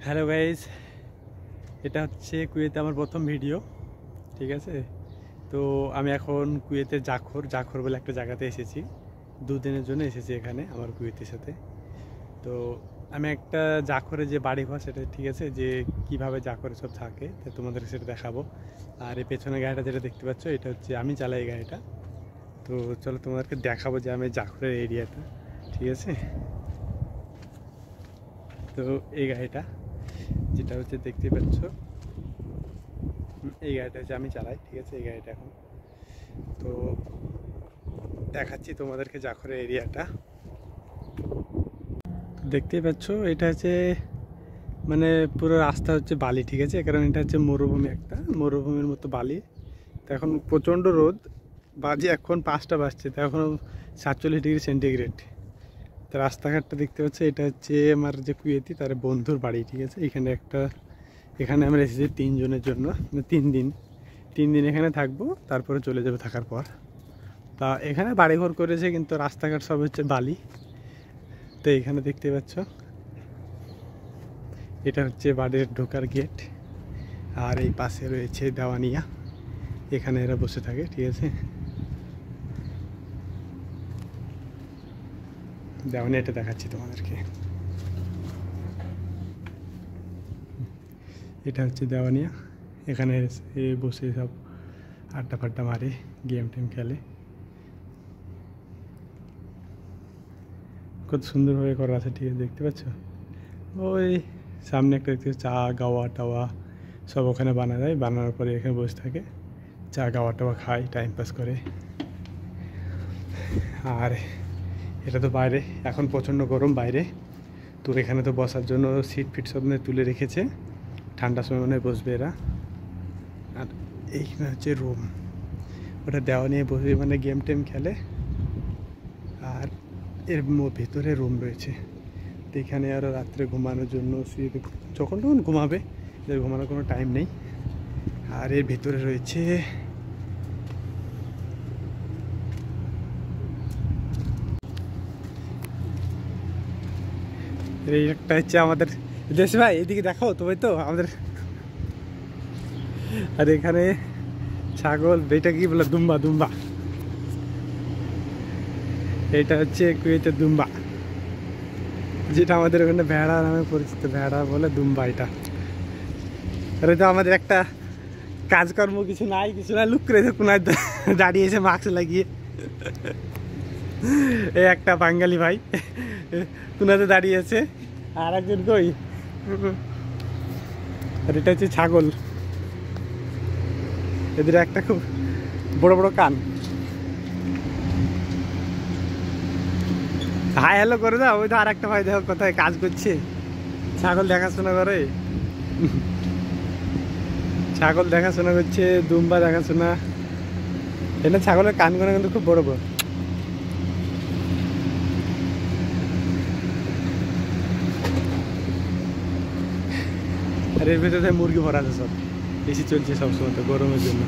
Hello guys, এটা হচ্ছে কুয়েতে আমার প্রথম ভিডিও। ঠিক আছে, তো আমি এখন কুয়েতে জাখর বলে একটা জায়গাতে এসেছি। দুদিনের জন্য এসেছি এখানে আমার কুয়েতের সাথে। তো আমি একটা জাখরে যে বাড়িঘর সেটা, ঠিক আছে, যে কিভাবে জাখরে সব থাকে তো তোমাদের সেটা দেখাবো। আর এই পেছনে গাড়িটা যেটা দেখতে পাচ্ছ এটা হচ্ছে আমি চালাই এই গাড়িটা। তো চলো তোমাদেরকে দেখাবো যে আমি জাখরের এরিয়াটা। ঠিক আছে, তো এই গাড়িটা যেটা হচ্ছে দেখতে পাচ্ছ, এই গাড়িটা হচ্ছে আমি চালাই। ঠিক আছে, এই গাড়িটা এখন তো দেখাচ্ছি তোমাদেরকে জাখরের এরিয়াটা। দেখতেই পাচ্ছ এটা হচ্ছে মানে পুরো রাস্তা হচ্ছে বালি। ঠিক আছে, কারণ এটা হচ্ছে মরুভূমি, একটা মরুভূমির মতো বালি। তো এখন প্রচণ্ড রোদ, বাজে এখন 5টা বাজছে, তো এখনও 47°C। তো রাস্তাঘাটটা দেখতে পাচ্ছ, এটা হচ্ছে আমার যে কুয়েতি তার বন্ধুর বাড়ি। ঠিক আছে, এখানে আমরা এসেছি 3 জনের জন্য, মানে 3 দিন এখানে থাকবো, তারপরে চলে যাবো থাকার পর। তা এখানে বাড়িঘর করেছে, কিন্তু রাস্তাঘাট সব হচ্ছে বালি। তো এখানে দেখতে পাচ্ছ এটা হচ্ছে বাড়ির ঢোকার গেট, আর এই পাশে রয়েছে দেওয়ানিয়া, এখানে এরা বসে থাকে। ঠিক আছে, দেওয়ানিয়াটা দেখাচ্ছি তোমাদেরকে। এটা হচ্ছে দেওয়ানিয়া, এখানে বসে সব আড্ডা ফাড্ডা মারে, গেম টেম খেলে। কত সুন্দরভাবে করা আছে। ঠিক আছে, দেখতে পাচ্ছ ওই সামনে একটা দেখতে চা গাওয়া টাওয়া সব ওখানে বানা যায়, বানানোর পরে এখানে বসে থাকে, চা গাওয়া টাওয়া খায়, টাইম পাস করে। আর এটা তো বাইরে, এখন প্রচণ্ড গরম বাইরে, তো এখানে তো বসার জন্য সিট ফিট সব তুলে রেখেছে, ঠান্ডার সময় মনে বসবে এরা। আর এইখানে হচ্ছে রুম, ওটা দেওয়া নিয়ে বসে মানে গেম টেম খেলে। আর এর ভেতরে রুম রয়েছে, তো এখানে আরও রাত্রে ঘুমানোর জন্য শুয়ে যখন তখন ঘুমাবে, এদের ঘুমানোর কোনো টাইম নেই। আর এর ভেতরে রয়েছে এই একটা হচ্ছে আমাদের দেশ ভাই, এদিকে দেখো তুমি তো আমাদের। আর এখানে ছাগল, এটা কি বলে দুম্বা, এটা হচ্ছে কুয়েতের দুম্বা, যেটা আমাদের ওখানে ভেড়া নামে পরিচিত, ভেড়া বলে দুম্বা এটা। আর তো আমাদের একটা কাজকর্ম কিছু নাই, লুক করে কোনায় দাঁড়িয়েছে মাস্ক লাগিয়ে। এই একটা বাঙালি ভাই কোনাতে দাঁড়িয়েছে, আর একজন কই। আর এটা হচ্ছে ছাগল, এদের একটা খুব বড় বড় কান। হাই হ্যালো করে দাও, ওই তো আর একটা ভাই দেখো কোথায় কাজ করছে, ছাগল দেখাশোনা করে, ছাগল দেখাশোনা করছে, দুম্বা দেখাশোনা। এটা ছাগলের কানগুলো কিন্তু খুব বড় বড়। আর এর ভেতরে মুরগি ভরা আছে সব, বেশি চলছে সবসময় তো গরমের জন্য।